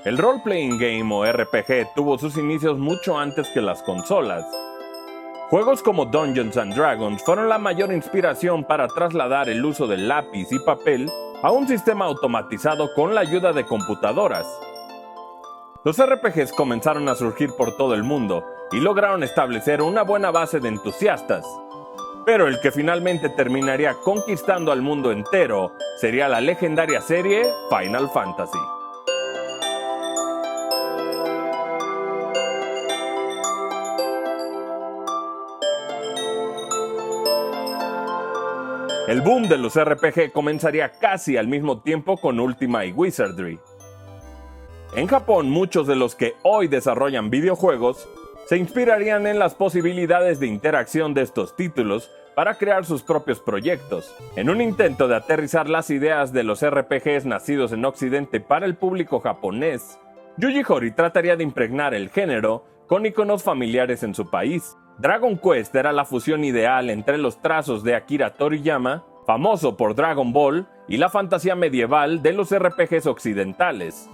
El role-playing game o RPG tuvo sus inicios mucho antes que las consolas. Juegos como Dungeons and Dragons fueron la mayor inspiración para trasladar el uso del lápiz y papel a un sistema automatizado con la ayuda de computadoras. Los RPGs comenzaron a surgir por todo el mundo y lograron establecer una buena base de entusiastas. Pero el que finalmente terminaría conquistando al mundo entero sería la legendaria serie Final Fantasy. El boom de los RPG comenzaría casi al mismo tiempo con Ultima y Wizardry. En Japón, muchos de los que hoy desarrollan videojuegos se inspirarían en las posibilidades de interacción de estos títulos para crear sus propios proyectos. En un intento de aterrizar las ideas de los RPGs nacidos en Occidente para el público japonés, Yuji Horii trataría de impregnar el género con iconos familiares en su país. Dragon Quest era la fusión ideal entre los trazos de Akira Toriyama, famoso por Dragon Ball, y la fantasía medieval de los RPGs occidentales.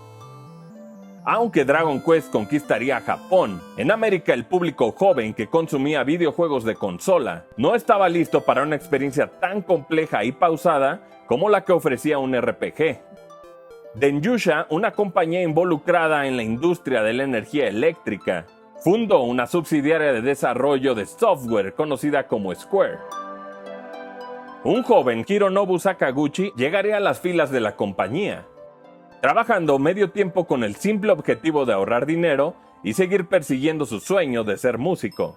Aunque Dragon Quest conquistaría Japón, en América el público joven que consumía videojuegos de consola no estaba listo para una experiencia tan compleja y pausada como la que ofrecía un RPG. Denjusha, una compañía involucrada en la industria de la energía eléctrica, fundó una subsidiaria de desarrollo de software conocida como Square. Un joven, Hironobu Sakaguchi, llegaría a las filas de la compañía, trabajando medio tiempo con el simple objetivo de ahorrar dinero y seguir persiguiendo su sueño de ser músico.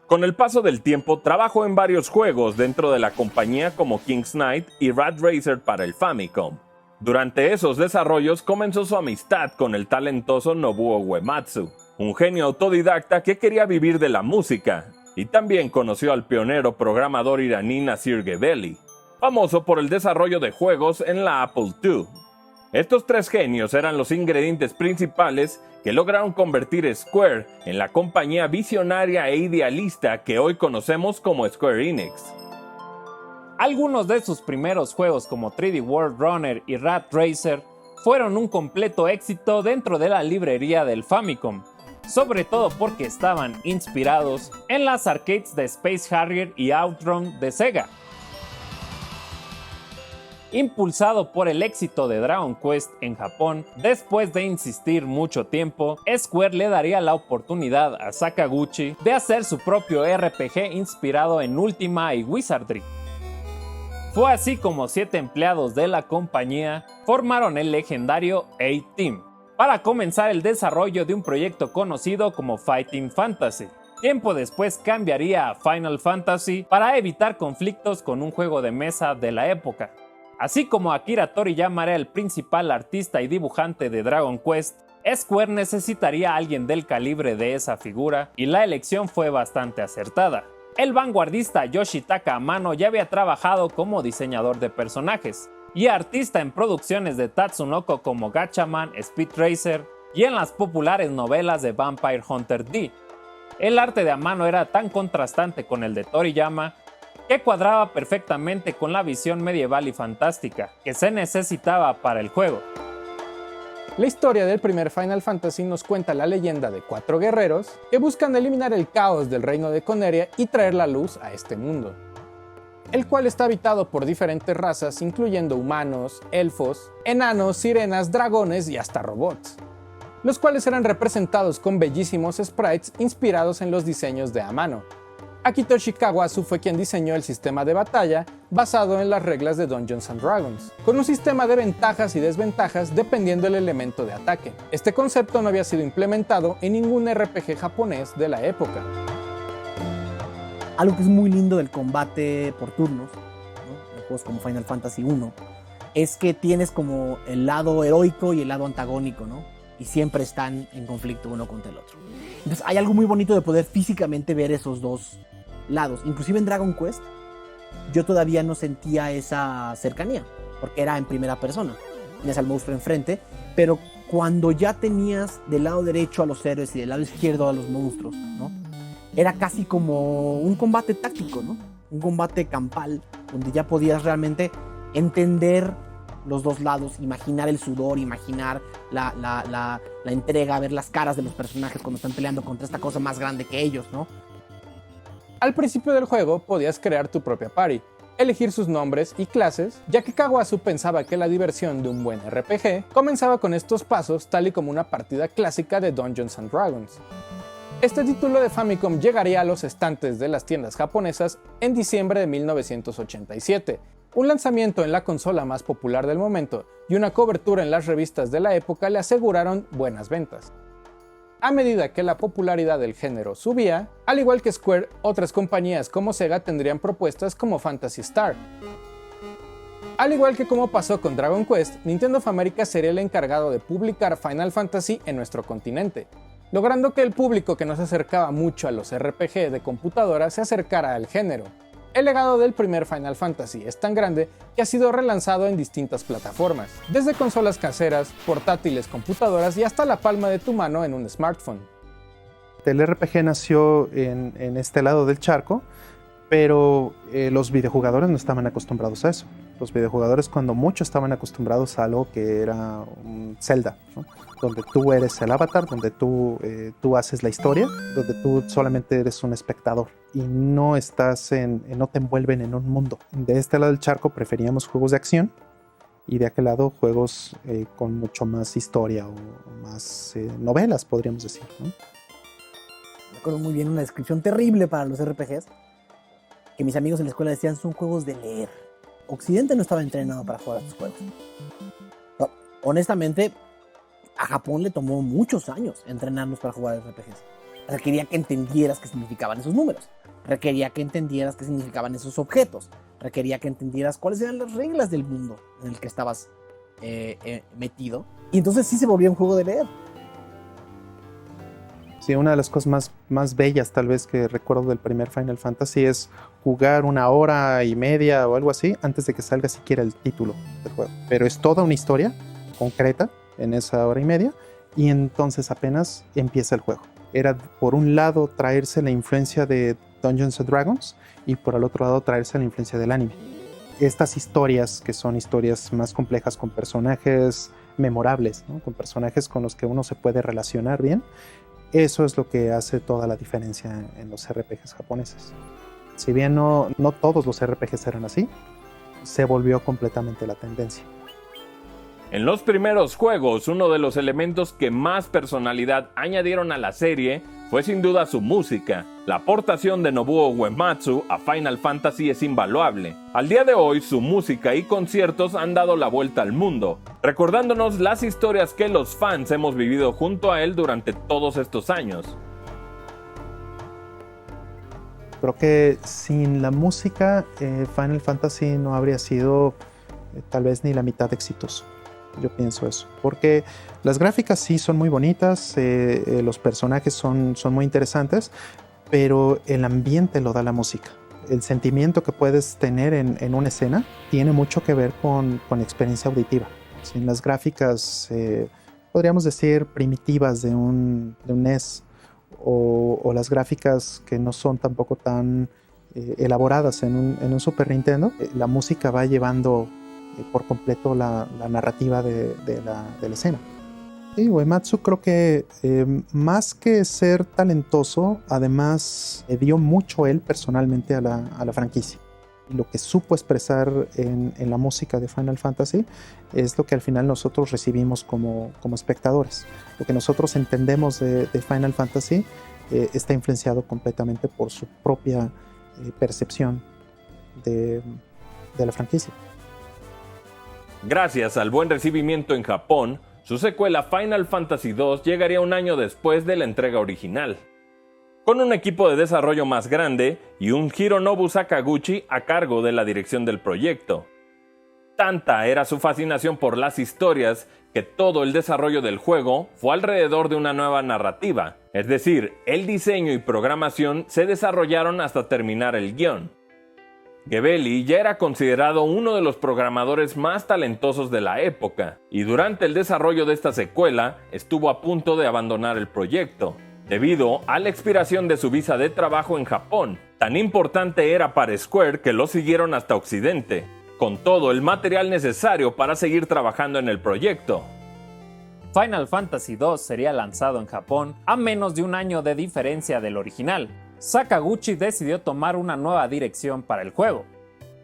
Con el paso del tiempo, trabajó en varios juegos dentro de la compañía como King's Knight y Rat Racer para el Famicom. Durante esos desarrollos comenzó su amistad con el talentoso Nobuo Uematsu, un genio autodidacta que quería vivir de la música, y también conoció al pionero programador iraní Nasir Gebeli, famoso por el desarrollo de juegos en la Apple II. Estos tres genios eran los ingredientes principales que lograron convertir Square en la compañía visionaria e idealista que hoy conocemos como Square Enix. Algunos de sus primeros juegos como 3D World Runner y Rat Racer fueron un completo éxito dentro de la librería del Famicom, sobre todo porque estaban inspirados en las arcades de Space Harrier y Outrun de Sega. Impulsado por el éxito de Dragon Quest en Japón, después de insistir mucho tiempo, Square le daría la oportunidad a Sakaguchi de hacer su propio RPG inspirado en Ultima y Wizardry. Fue así como 7 empleados de la compañía formaron el legendario A-Team, para comenzar el desarrollo de un proyecto conocido como Fighting Fantasy. Tiempo después cambiaría a Final Fantasy para evitar conflictos con un juego de mesa de la época. Así como Akira Toriyama era el principal artista y dibujante de Dragon Quest, Square necesitaría a alguien del calibre de esa figura, y la elección fue bastante acertada. El vanguardista Yoshitaka Amano ya había trabajado como diseñador de personajes y artista en producciones de Tatsunoko como Gatchaman, Speed Racer y en las populares novelas de Vampire Hunter D. El arte de Amano era tan contrastante con el de Toriyama que cuadraba perfectamente con la visión medieval y fantástica que se necesitaba para el juego. La historia del primer Final Fantasy nos cuenta la leyenda de 4 guerreros que buscan eliminar el caos del reino de Coneria y traer la luz a este mundo, el cual está habitado por diferentes razas incluyendo humanos, elfos, enanos, sirenas, dragones y hasta robots, los cuales eran representados con bellísimos sprites inspirados en los diseños de Amano. Akitoshi Kawasu fue quien diseñó el sistema de batalla basado en las reglas de Dungeons and Dragons, con un sistema de ventajas y desventajas dependiendo del elemento de ataque. Este concepto no había sido implementado en ningún RPG japonés de la época. Algo que es muy lindo del combate por turnos, ¿no?, en juegos como Final Fantasy I, es que tienes como el lado heroico y el lado antagónico, ¿no? Y siempre están en conflicto uno contra el otro. Entonces hay algo muy bonito de poder físicamente ver esos dos lados. Inclusive en Dragon Quest yo todavía no sentía esa cercanía, porque era en primera persona, tenías al monstruo enfrente, pero cuando ya tenías del lado derecho a los héroes y del lado izquierdo a los monstruos, ¿no?, era casi como un combate táctico, ¿no?, un combate campal, donde ya podías realmente entender los dos lados, imaginar el sudor, imaginar la entrega, ver las caras de los personajes cuando están peleando contra esta cosa más grande que ellos, ¿no? Al principio del juego podías crear tu propia party, elegir sus nombres y clases, ya que Kawasu pensaba que la diversión de un buen RPG comenzaba con estos pasos tal y como una partida clásica de Dungeons & Dragons. Este título de Famicom llegaría a los estantes de las tiendas japonesas en diciembre de 1987, un lanzamiento en la consola más popular del momento y una cobertura en las revistas de la época le aseguraron buenas ventas. A medida que la popularidad del género subía, al igual que Square, otras compañías como Sega tendrían propuestas como Phantasy Star. Al igual que como pasó con Dragon Quest, Nintendo of America sería el encargado de publicar Final Fantasy en nuestro continente, logrando que el público que no se acercaba mucho a los RPG de computadora se acercara al género. El legado del primer Final Fantasy es tan grande que ha sido relanzado en distintas plataformas, desde consolas caseras, portátiles, computadoras y hasta la palma de tu mano en un smartphone. El RPG nació en este lado del charco, pero los videojugadores no estaban acostumbrados a eso. Los videojugadores cuando mucho estaban acostumbrados a algo que era un Zelda, ¿no? Donde tú eres el avatar, donde tú haces la historia, donde tú solamente eres un espectador y no no te envuelven en un mundo. De este lado del charco preferíamos juegos de acción y de aquel lado juegos con mucho más historia o más novelas, podríamos decir, ¿no? Recuerdo muy bien una descripción terrible para los RPGs, que mis amigos en la escuela decían son juegos de leer. Occidente no estaba entrenado para jugar a estos juegos. No, honestamente, a Japón le tomó muchos años entrenarnos para jugar RPGs. Requería que entendieras qué significaban esos números. Requería que entendieras qué significaban esos objetos. Requería que entendieras cuáles eran las reglas del mundo en el que estabas metido. Y entonces sí se volvía un juego de leer. Sí, una de las cosas más bellas tal vez que recuerdo del primer Final Fantasy es jugar 1 hora y media o algo así antes de que salga siquiera el título del juego. Pero es toda una historia concreta en esa hora y media y entonces apenas empieza el juego. Era por un lado traerse la influencia de Dungeons & Dragons y por el otro lado traerse la influencia del anime. Estas historias que son historias más complejas con personajes memorables, ¿no? Con personajes con los que uno se puede relacionar bien. Eso es lo que hace toda la diferencia en los RPGs japoneses. Si bien no todos los RPGs eran así, se volvió completamente la tendencia. En los primeros juegos, uno de los elementos que más personalidad añadieron a la serie fue sin duda su música. La aportación de Nobuo Uematsu a Final Fantasy es invaluable. Al día de hoy, su música y conciertos han dado la vuelta al mundo, recordándonos las historias que los fans hemos vivido junto a él durante todos estos años. Creo que sin la música, Final Fantasy no habría sido tal vez ni la mitad exitoso. Yo pienso eso, porque las gráficas sí son muy bonitas, los personajes son muy interesantes, pero el ambiente lo da la música. El sentimiento que puedes tener en una escena tiene mucho que ver con experiencia auditiva. Sin las gráficas, podríamos decir, primitivas de un NES, o las gráficas que no son tampoco tan elaboradas en un Super Nintendo, la música va llevando por completo la narrativa de la escena. Y Uematsu creo que más que ser talentoso, además dio mucho él personalmente a la franquicia. Y lo que supo expresar en la música de Final Fantasy es lo que al final nosotros recibimos como espectadores. Lo que nosotros entendemos de Final Fantasy está influenciado completamente por su propia percepción de la franquicia. Gracias al buen recibimiento en Japón, su secuela Final Fantasy II llegaría un año después de la entrega original, con un equipo de desarrollo más grande y un Hironobu Sakaguchi a cargo de la dirección del proyecto. Tanta era su fascinación por las historias que todo el desarrollo del juego fue alrededor de una nueva narrativa, es decir, el diseño y programación se desarrollaron hasta terminar el guión. Gebeli ya era considerado uno de los programadores más talentosos de la época, y durante el desarrollo de esta secuela estuvo a punto de abandonar el proyecto, debido a la expiración de su visa de trabajo en Japón. Tan importante era para Square que lo siguieron hasta Occidente, con todo el material necesario para seguir trabajando en el proyecto. Final Fantasy II sería lanzado en Japón a menos de un año de diferencia del original. Sakaguchi decidió tomar una nueva dirección para el juego,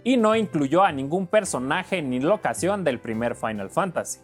y no incluyó a ningún personaje ni locación del primer Final Fantasy.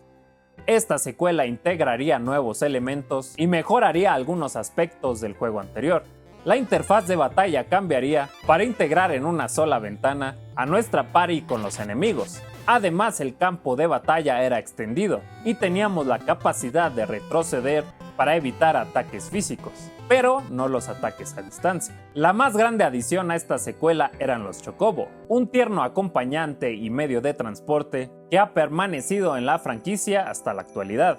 Esta secuela integraría nuevos elementos y mejoraría algunos aspectos del juego anterior. La interfaz de batalla cambiaría para integrar en una sola ventana a nuestra party con los enemigos. Además, el campo de batalla era extendido y teníamos la capacidad de retroceder para evitar ataques físicos, pero no los ataques a distancia. La más grande adición a esta secuela eran los Chocobo, un tierno acompañante y medio de transporte que ha permanecido en la franquicia hasta la actualidad.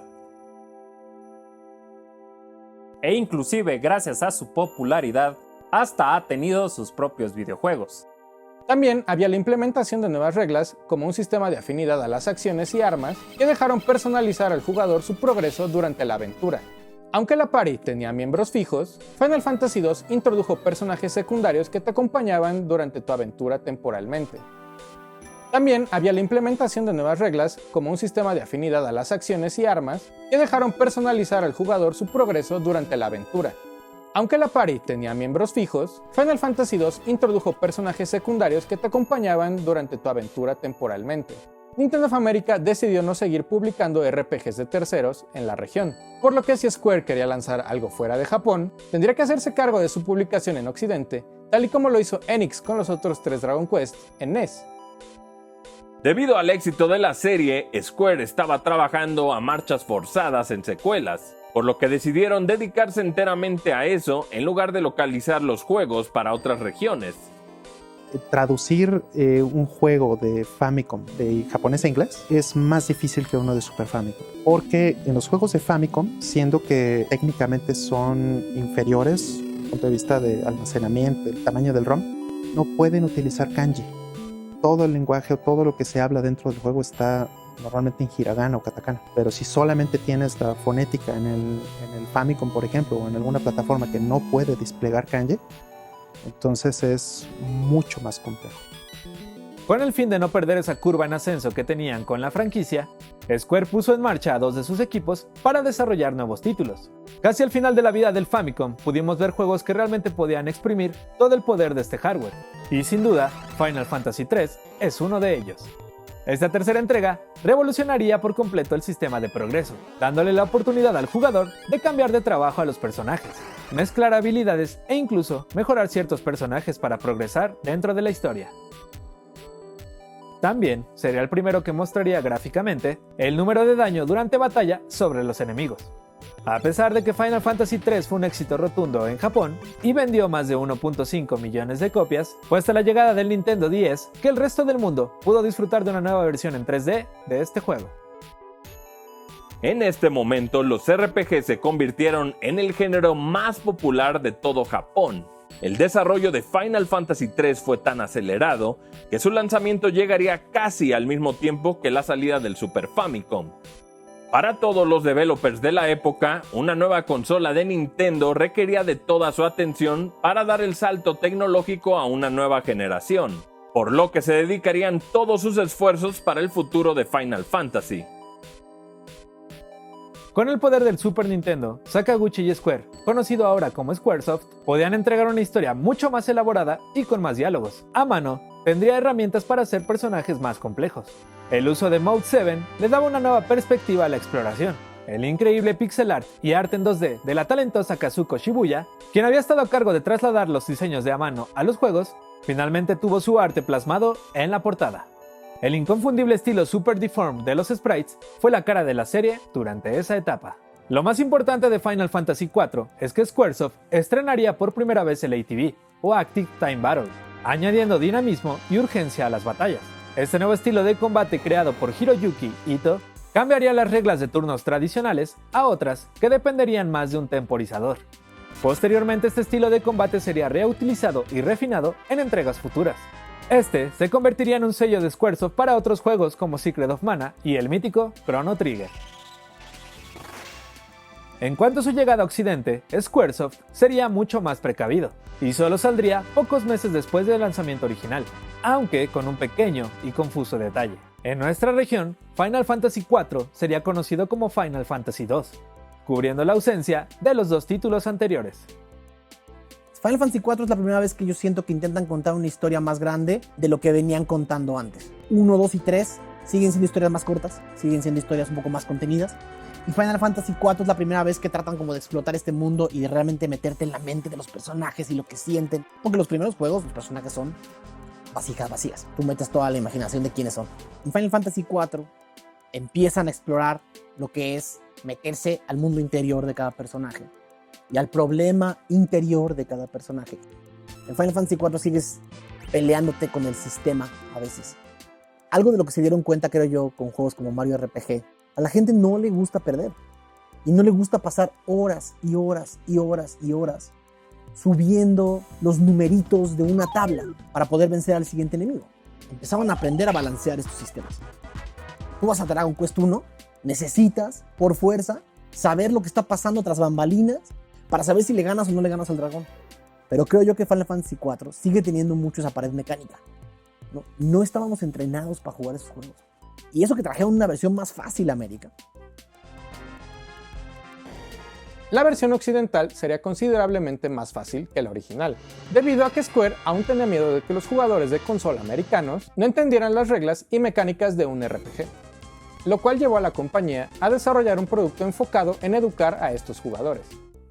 E inclusive gracias a su popularidad, hasta ha tenido sus propios videojuegos. También había la implementación de nuevas reglas, como un sistema de afinidad a las acciones y armas, que dejaron personalizar al jugador su progreso durante la aventura. Aunque la party tenía miembros fijos, Final Fantasy II introdujo personajes secundarios que te acompañaban durante tu aventura temporalmente. También había la implementación de nuevas reglas, como un sistema de afinidad a las acciones y armas, que dejaron personalizar al jugador su progreso durante la aventura. Aunque la party tenía miembros fijos, Final Fantasy II introdujo personajes secundarios que te acompañaban durante tu aventura temporalmente. Nintendo of America decidió no seguir publicando RPGs de terceros en la región, por lo que si Square quería lanzar algo fuera de Japón, tendría que hacerse cargo de su publicación en Occidente, tal y como lo hizo Enix con los otros 3 Dragon Quest en NES. Debido al éxito de la serie, Square estaba trabajando a marchas forzadas en secuelas, por lo que decidieron dedicarse enteramente a eso en lugar de localizar los juegos para otras regiones. Traducir un juego de Famicom de japonés a inglés es más difícil que uno de Super Famicom, porque en los juegos de Famicom, siendo que técnicamente son inferiores desde el punto de vista de almacenamiento, el tamaño del ROM, no pueden utilizar kanji. Todo el lenguaje o todo lo que se habla dentro del juego está normalmente en hiragana o katakana, pero si solamente tienes la fonética en el Famicom, por ejemplo, o en alguna plataforma que no puede desplegar kanji, entonces es mucho más complejo. Con el fin de no perder esa curva en ascenso que tenían con la franquicia, Square puso en marcha a 2 de sus equipos para desarrollar nuevos títulos. Casi al final de la vida del Famicom pudimos ver juegos que realmente podían exprimir todo el poder de este hardware, y sin duda, Final Fantasy III es uno de ellos. Esta tercera entrega revolucionaría por completo el sistema de progreso, dándole la oportunidad al jugador de cambiar de trabajo a los personajes, mezclar habilidades e incluso mejorar ciertos personajes para progresar dentro de la historia. También sería el primero que mostraría gráficamente el número de daño durante batalla sobre los enemigos. A pesar de que Final Fantasy III fue un éxito rotundo en Japón y vendió más de 1.5 millones de copias, fue hasta la llegada del Nintendo DS que el resto del mundo pudo disfrutar de una nueva versión en 3D de este juego. En este momento, los RPG se convirtieron en el género más popular de todo Japón. El desarrollo de Final Fantasy III fue tan acelerado que su lanzamiento llegaría casi al mismo tiempo que la salida del Super Famicom. Para todos los developers de la época, una nueva consola de Nintendo requería de toda su atención para dar el salto tecnológico a una nueva generación, por lo que se dedicarían todos sus esfuerzos para el futuro de Final Fantasy. Con el poder del Super Nintendo, Sakaguchi y Square, conocido ahora como Squaresoft, podían entregar una historia mucho más elaborada y con más diálogos. A mano, tendría herramientas para hacer personajes más complejos. El uso de Mode 7 le daba una nueva perspectiva a la exploración. El increíble pixel art y arte en 2D de la talentosa Kazuko Shibuya, quien había estado a cargo de trasladar los diseños de a mano a los juegos, finalmente tuvo su arte plasmado en la portada. El inconfundible estilo Super Deformed de los sprites fue la cara de la serie durante esa etapa. Lo más importante de Final Fantasy IV es que Squaresoft estrenaría por primera vez el ATB, o Active Time Battle, añadiendo dinamismo y urgencia a las batallas. Este nuevo estilo de combate creado por Hiroyuki Ito cambiaría las reglas de turnos tradicionales a otras que dependerían más de un temporizador. Posteriormente, este estilo de combate sería reutilizado y refinado en entregas futuras. Este se convertiría en un sello de Squaresoft para otros juegos como Secret of Mana y el mítico Chrono Trigger. En cuanto a su llegada a Occidente, Squaresoft sería mucho más precavido, y solo saldría pocos meses después del lanzamiento original. aunque con un pequeño y confuso detalle. En nuestra región, Final Fantasy IV sería conocido como Final Fantasy II, cubriendo la ausencia de los dos títulos anteriores. Final Fantasy IV es la primera vez que yo siento que intentan contar una historia más grande de lo que venían contando antes. 1, 2 y 3 siguen siendo historias más cortas, siguen siendo historias un poco más contenidas. Y Final Fantasy IV es la primera vez que tratan como de explotar este mundo y de realmente meterte en la mente de los personajes y lo que sienten. Porque los primeros juegos, los personajes son vasijas vacías. Tú metes toda la imaginación de quiénes son. En Final Fantasy IV empiezan a explorar lo que es meterse al mundo interior de cada personaje y al problema interior de cada personaje. En Final Fantasy IV sigues peleándote con el sistema a veces. Algo de lo que se dieron cuenta, creo yo, con juegos como Mario RPG, a la gente no le gusta perder y no le gusta pasar horas y horas y horas y horas subiendo los numeritos de una tabla para poder vencer al siguiente enemigo. Empezaban a aprender a balancear estos sistemas. Tú vas a Dragon Quest 1, necesitas, por fuerza, saber lo que está pasando tras bambalinas para saber si le ganas o no le ganas al dragón. Pero creo yo que Final Fantasy IV sigue teniendo mucho esa pared mecánica. No estábamos entrenados para jugar esos juegos. Y eso que trajeron una versión más fácil a América. La versión occidental sería considerablemente más fácil que la original, debido a que Square aún tenía miedo de que los jugadores de consola americanos no entendieran las reglas y mecánicas de un RPG, lo cual llevó a la compañía a desarrollar un producto enfocado en educar a estos jugadores.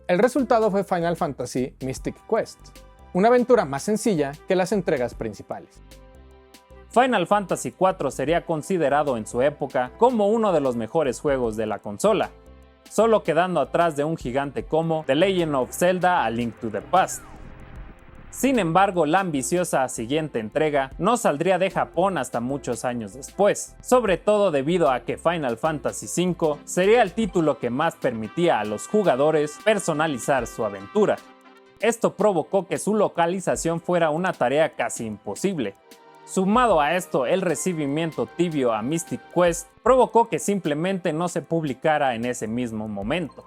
El resultado fue Final Fantasy Mystic Quest, una aventura más sencilla que las entregas principales. Final Fantasy IV sería considerado en su época como uno de los mejores juegos de la consola, solo quedando atrás de un gigante como The Legend of Zelda: A Link to the Past. Sin embargo, la ambiciosa siguiente entrega no saldría de Japón hasta muchos años después, sobre todo debido a que Final Fantasy V sería el título que más permitía a los jugadores personalizar su aventura. Esto provocó que su localización fuera una tarea casi imposible. Sumado a esto, el recibimiento tibio a Mystic Quest provocó que simplemente no se publicara en ese mismo momento.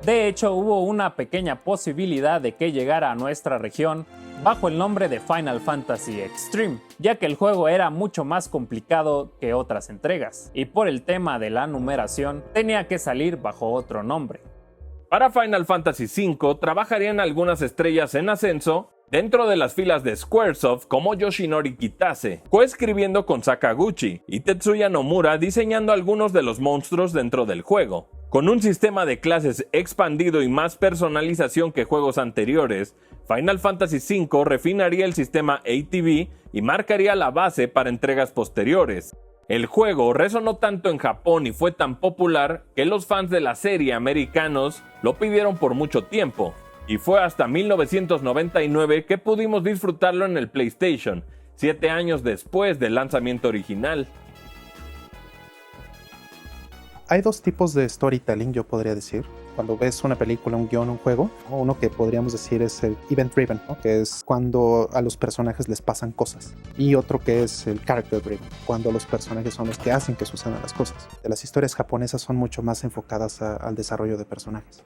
De hecho, hubo una pequeña posibilidad de que llegara a nuestra región bajo el nombre de Final Fantasy Extreme, ya que el juego era mucho más complicado que otras entregas, y por el tema de la numeración tenía que salir bajo otro nombre. Para Final Fantasy V trabajarían algunas estrellas en ascenso dentro de las filas de Squaresoft como Yoshinori Kitase, coescribiendo con Sakaguchi, y Tetsuya Nomura diseñando algunos de los monstruos dentro del juego. Con un sistema de clases expandido y más personalización que juegos anteriores, Final Fantasy V refinaría el sistema ATB y marcaría la base para entregas posteriores. El juego resonó tanto en Japón y fue tan popular que los fans de la serie americanos lo pidieron por mucho tiempo, y fue hasta 1999 que pudimos disfrutarlo en el PlayStation, 7 años después del lanzamiento original. Hay dos tipos de storytelling, yo podría decir. Cuando ves una película, un guión, un juego, uno que podríamos decir es el event driven, ¿no? Que es cuando a los personajes les pasan cosas, y otro que es el character driven, cuando los personajes son los que hacen que sucedan las cosas. Las historias japonesas son mucho más enfocadas al desarrollo de personajes,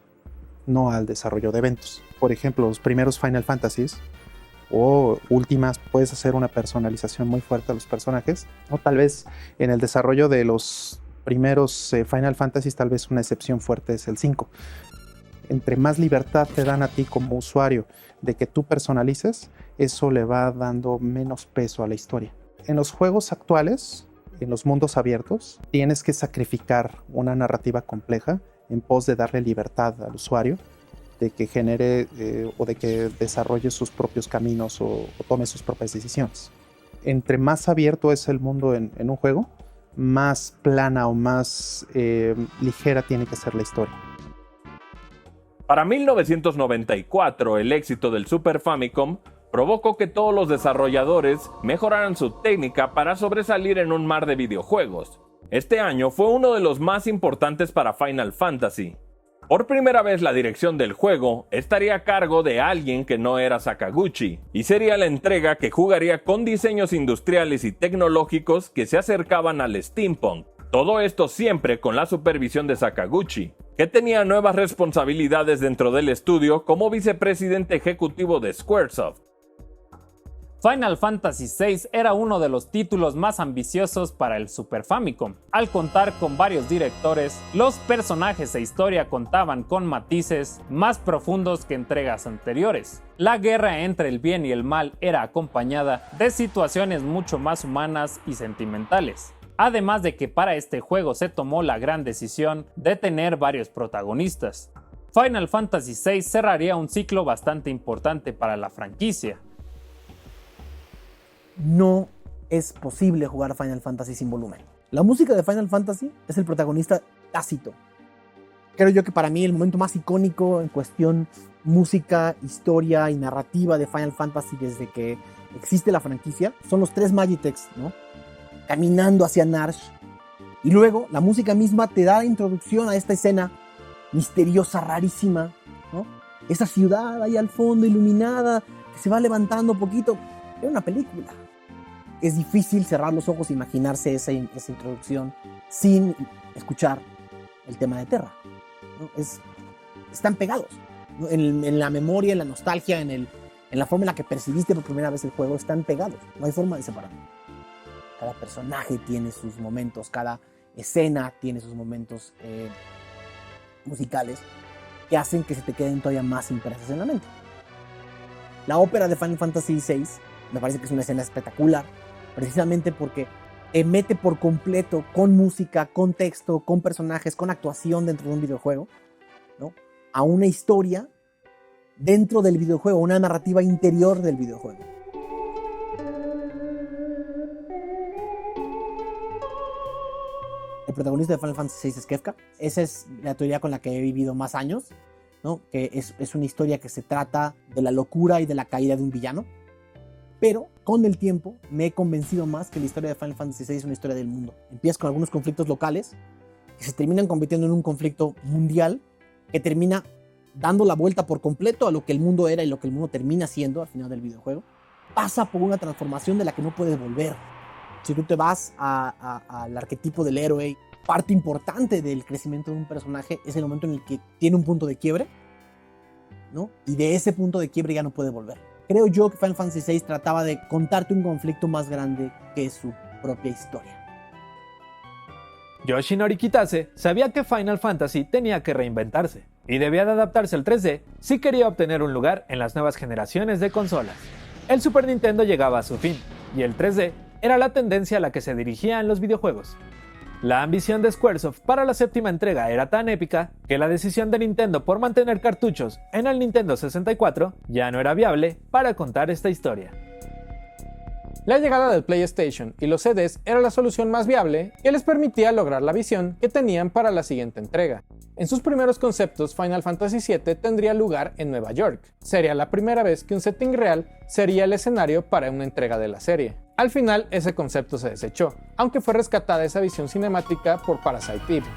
no al desarrollo de eventos. Por ejemplo, los primeros Final Fantasies o últimas, puedes hacer una personalización muy fuerte a los personajes, o tal vez en el desarrollo de los primeros Final Fantasy, tal vez una excepción fuerte es el 5. Entre más libertad te dan a ti como usuario de que tú personalices, eso le va dando menos peso a la historia. En los juegos actuales, en los mundos abiertos, tienes que sacrificar una narrativa compleja en pos de darle libertad al usuario, de que genere o de que desarrolle sus propios caminos o tome sus propias decisiones. Entre más abierto es el mundo en un juego, más plana o más ligera tiene que ser la historia. Para 1994, el éxito del Super Famicom provocó que todos los desarrolladores mejoraran su técnica para sobresalir en un mar de videojuegos. Este año fue uno de los más importantes para Final Fantasy. Por primera vez la dirección del juego estaría a cargo de alguien que no era Sakaguchi, y sería la entrega que jugaría con diseños industriales y tecnológicos que se acercaban al steampunk. Todo esto siempre con la supervisión de Sakaguchi, que tenía nuevas responsabilidades dentro del estudio como vicepresidente ejecutivo de Squaresoft. Final Fantasy VI era uno de los títulos más ambiciosos para el Super Famicom. Al contar con varios directores, los personajes e historia contaban con matices más profundos que entregas anteriores. La guerra entre el bien y el mal era acompañada de situaciones mucho más humanas y sentimentales. Además de que para este juego se tomó la gran decisión de tener varios protagonistas. Final Fantasy VI cerraría un ciclo bastante importante para la franquicia. No es posible jugar Final Fantasy sin volumen. La música de Final Fantasy es el protagonista tácito. Creo yo que para mí el momento más icónico en cuestión música, historia y narrativa de Final Fantasy desde que existe la franquicia son los 3 Magitex, ¿no? Caminando hacia Narshe. Y luego la música misma te da la introducción a esta escena misteriosa, rarísima, ¿no? Esa ciudad ahí al fondo iluminada que se va levantando poquito. Era una película. Es difícil cerrar los ojos e imaginarse esa introducción sin escuchar el tema de Terra, ¿no? Están pegados, ¿no? En la memoria, en la nostalgia, en la forma en la que percibiste por primera vez el juego, están pegados. No hay forma de separarlos. Cada personaje tiene sus momentos, cada escena tiene sus momentos musicales que hacen que se te queden todavía más impresas en la mente. La ópera de Final Fantasy VI me parece que es una escena espectacular, precisamente porque te mete por completo con música, con texto, con personajes, con actuación dentro de un videojuego, ¿no? A una historia dentro del videojuego, una narrativa interior del videojuego. El protagonista de Final Fantasy VI es Kefka. Esa es la teoría con la que he vivido más años, ¿no? Que es una historia que se trata de la locura y de la caída de un villano. Pero con el tiempo me he convencido más que la historia de Final Fantasy VI es una historia del mundo. Empiezas con algunos conflictos locales que se terminan convirtiendo en un conflicto mundial que termina dando la vuelta por completo a lo que el mundo era y lo que el mundo termina siendo al final del videojuego. Pasa por una transformación de la que no puedes volver. Si tú te vas al arquetipo del héroe, parte importante del crecimiento de un personaje es el momento en el que tiene un punto de quiebre, ¿no? Y de ese punto de quiebre ya no puede volver. Creo yo que Final Fantasy VI trataba de contarte un conflicto más grande que su propia historia. Yoshinori Kitase sabía que Final Fantasy tenía que reinventarse y debía de adaptarse al 3D si quería obtener un lugar en las nuevas generaciones de consolas. El Super Nintendo llegaba a su fin y el 3D era la tendencia a la que se dirigían los videojuegos. La ambición de Squaresoft para la 7ª entrega era tan épica que la decisión de Nintendo por mantener cartuchos en el Nintendo 64 ya no era viable para contar esta historia. La llegada del PlayStation y los CDs era la solución más viable que les permitía lograr la visión que tenían para la siguiente entrega. En sus primeros conceptos, Final Fantasy VII tendría lugar en Nueva York. Sería la primera vez que un setting real sería el escenario para una entrega de la serie. Al final, ese concepto se desechó, aunque fue rescatada esa visión cinemática por Parasite Eve.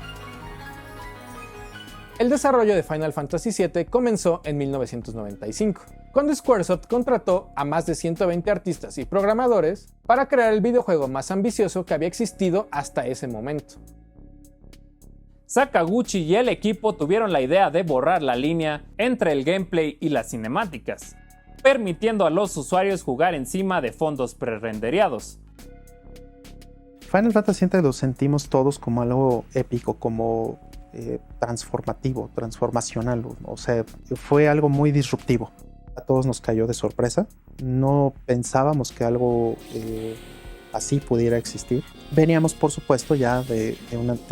El desarrollo de Final Fantasy VII comenzó en 1995, cuando Squaresoft contrató a más de 120 artistas y programadores para crear el videojuego más ambicioso que había existido hasta ese momento. Sakaguchi y el equipo tuvieron la idea de borrar la línea entre el gameplay y las cinemáticas, permitiendo a los usuarios jugar encima de fondos prerendereados. Final Fantasy VII lo sentimos todos como algo épico, como transformativo, transformacional. O sea, fue algo muy disruptivo. A todos nos cayó de sorpresa. No pensábamos que algo así pudiera existir. Veníamos, por supuesto, ya de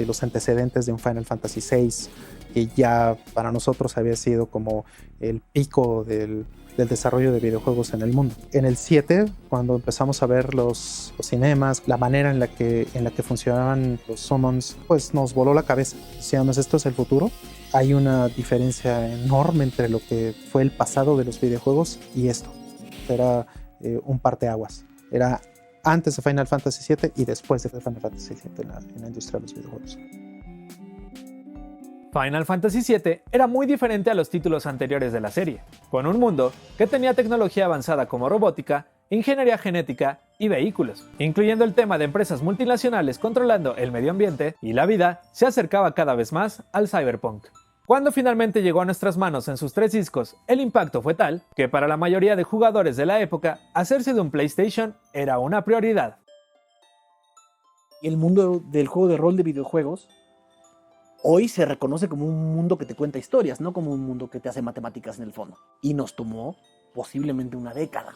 los antecedentes de un Final Fantasy VI, que ya para nosotros había sido como el pico del desarrollo de videojuegos en el mundo. En el 7, cuando empezamos a ver los cinemas, la manera en la que funcionaban los summons, pues nos voló la cabeza. Decíamos, esto es el futuro. Hay una diferencia enorme entre lo que fue el pasado de los videojuegos y esto. Era un parteaguas. Era antes de Final Fantasy VII y después de Final Fantasy VII en la industria de los videojuegos. Final Fantasy VII era muy diferente a los títulos anteriores de la serie, con un mundo que tenía tecnología avanzada como robótica, ingeniería genética y vehículos, incluyendo el tema de empresas multinacionales controlando el medio ambiente, y la vida se acercaba cada vez más al cyberpunk. Cuando finalmente llegó a nuestras manos en sus 3 discos, el impacto fue tal que para la mayoría de jugadores de la época, hacerse de un PlayStation era una prioridad. Y el mundo del juego de rol de videojuegos hoy se reconoce como un mundo que te cuenta historias, no como un mundo que te hace matemáticas en el fondo. Y nos tomó posiblemente una década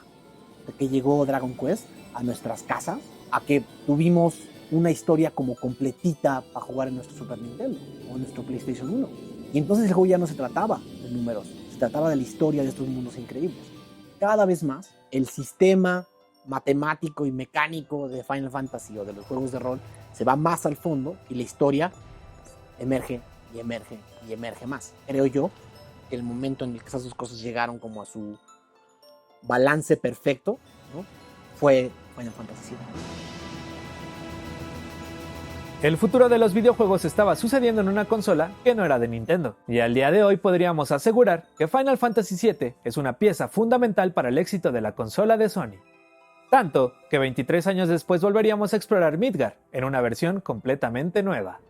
de que llegó Dragon Quest a nuestras casas, a que tuvimos una historia como completita para jugar en nuestro Super Nintendo o en nuestro PlayStation 1. Y entonces el juego ya no se trataba de números, se trataba de la historia de estos mundos increíbles. Cada vez más, el sistema matemático y mecánico de Final Fantasy o de los juegos de rol se va más al fondo y la historia emerge y emerge y emerge más. Creo yo que el momento en el que esas dos cosas llegaron como a su balance perfecto, ¿no?, fue Final Fantasy VII. El futuro de los videojuegos estaba sucediendo en una consola que no era de Nintendo, y al día de hoy podríamos asegurar que Final Fantasy VII es una pieza fundamental para el éxito de la consola de Sony. Tanto que 23 años después volveríamos a explorar Midgar en una versión completamente nueva.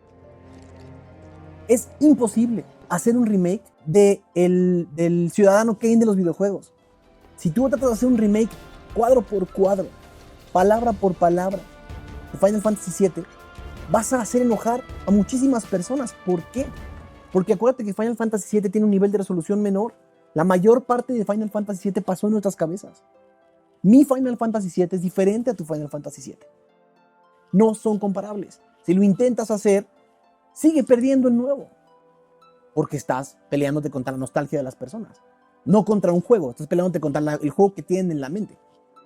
Es imposible hacer un remake del Ciudadano Kane de los videojuegos. Si tú tratas de hacer un remake cuadro por cuadro, palabra por palabra, de Final Fantasy VII, vas a hacer enojar a muchísimas personas. ¿Por qué? Porque acuérdate que Final Fantasy VII tiene un nivel de resolución menor. La mayor parte de Final Fantasy VII pasó en nuestras cabezas. Mi Final Fantasy VII es diferente a tu Final Fantasy VII. No son comparables. Si lo intentas hacer, sigue perdiendo el nuevo. Porque estás peleándote contra la nostalgia de las personas. No contra un juego, estás peleándote contra el juego que tienen en la mente.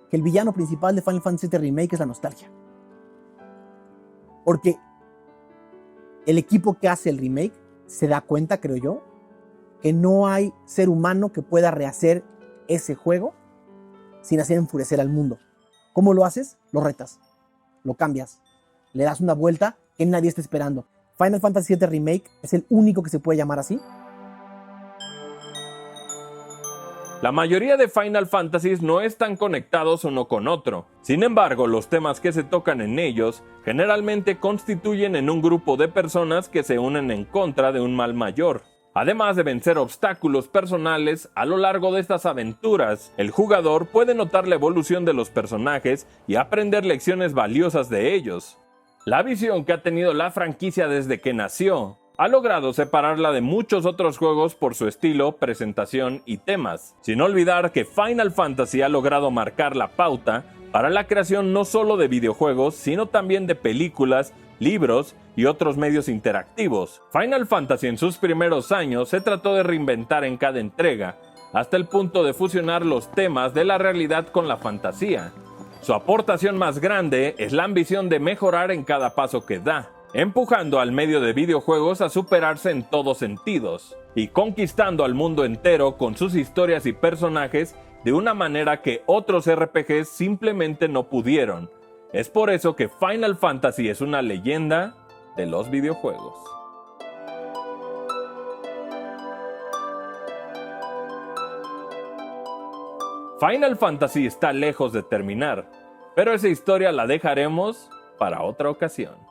Que el villano principal de Final Fantasy VII Remake es la nostalgia. Porque el equipo que hace el remake se da cuenta, creo yo, que no hay ser humano que pueda rehacer ese juego sin hacer enfurecer al mundo. ¿Cómo lo haces? Lo retas, lo cambias, le das una vuelta que nadie está esperando. Final Fantasy VII Remake es el único que se puede llamar así. La mayoría de Final Fantasies no están conectados uno con otro. Sin embargo, los temas que se tocan en ellos generalmente constituyen en un grupo de personas que se unen en contra de un mal mayor. Además de vencer obstáculos personales a lo largo de estas aventuras, el jugador puede notar la evolución de los personajes y aprender lecciones valiosas de ellos. La visión que ha tenido la franquicia desde que nació ha logrado separarla de muchos otros juegos por su estilo, presentación y temas, sin olvidar que Final Fantasy ha logrado marcar la pauta para la creación no solo de videojuegos, sino también de películas, libros y otros medios interactivos. Final Fantasy en sus primeros años se trató de reinventar en cada entrega, hasta el punto de fusionar los temas de la realidad con la fantasía. Su aportación más grande es la ambición de mejorar en cada paso que da, empujando al medio de videojuegos a superarse en todos sentidos, y conquistando al mundo entero con sus historias y personajes de una manera que otros RPGs simplemente no pudieron. Es por eso que Final Fantasy es una leyenda de los videojuegos. Final Fantasy está lejos de terminar, pero esa historia la dejaremos para otra ocasión.